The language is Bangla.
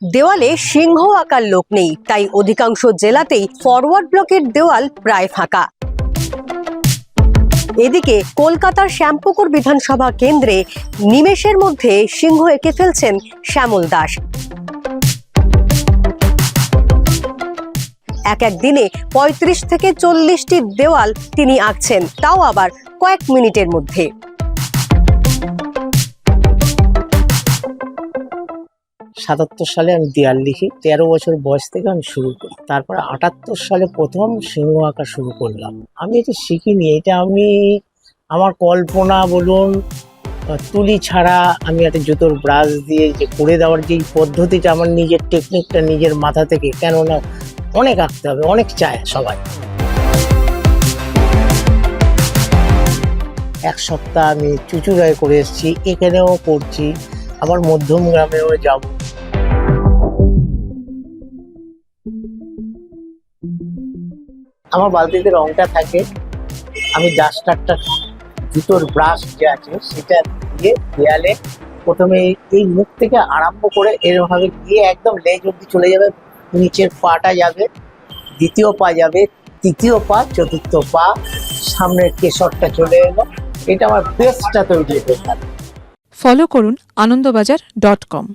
দেওয়ালে সিংহ আঁকার লোক নেই, তাই অধিকাংশ জেলাতেই ফরওয়ার্ড ব্লকের দেওয়াল প্রায় ফাঁকা। এদিকে কলকাতার শ্যামপুকুর বিধানসভা কেন্দ্রে নিমেষের মধ্যে সিংহ এঁকে ফেলছেন শ্যামল দাস। এক দিনে ৩৫ থেকে ৪০টি দেওয়াল তিনি আঁকছেন, তাও আবার কয়েক মিনিটের মধ্যে। সালে আমি দেয়াল লিখি, ১৩ বছর বয়স থেকে আমি শুরু করি। তারপরে ৭৮ সালে প্রথম সিংহ আঁকা শুরু করলাম। আমি এটা শিখিনি, এটা আমি আমার কল্পনা বলুন, তুলি ছাড়া আমি একটা জুতোর ব্রাশ দিয়ে যে করে দেওয়ার যে পদ্ধতিটা, আমার নিজের টেকনিকটা নিজের মাথা থেকে, কেননা অনেক আঁকতে হবে, অনেক চায় সবাই। এক সপ্তাহ আমি চুচুড়ায় করে এসেছি, এখানেও করছি, আবার মধ্যম গ্রামেও যাব। আমার বালতিতে রংটা থাকে, আমি ডাস্টারটা জুতোর ব্রাশ যে আছে সেটা দিয়ে দেয়ালে প্রথমে এই মুখ থেকে আরম্ভ করে এরভাবে গিয়ে একদম লেজ অব্দি চলে যাবে, নিচের পাটা যাবে, দ্বিতীয় পা যাবে, তৃতীয় পা, চতুর্থ পা, সামনের কেশরটা চলে এলো। এটা আমার বেস্টটা তৈরি হয়ে গেল। ফলো করুন আনন্দবাজার.com।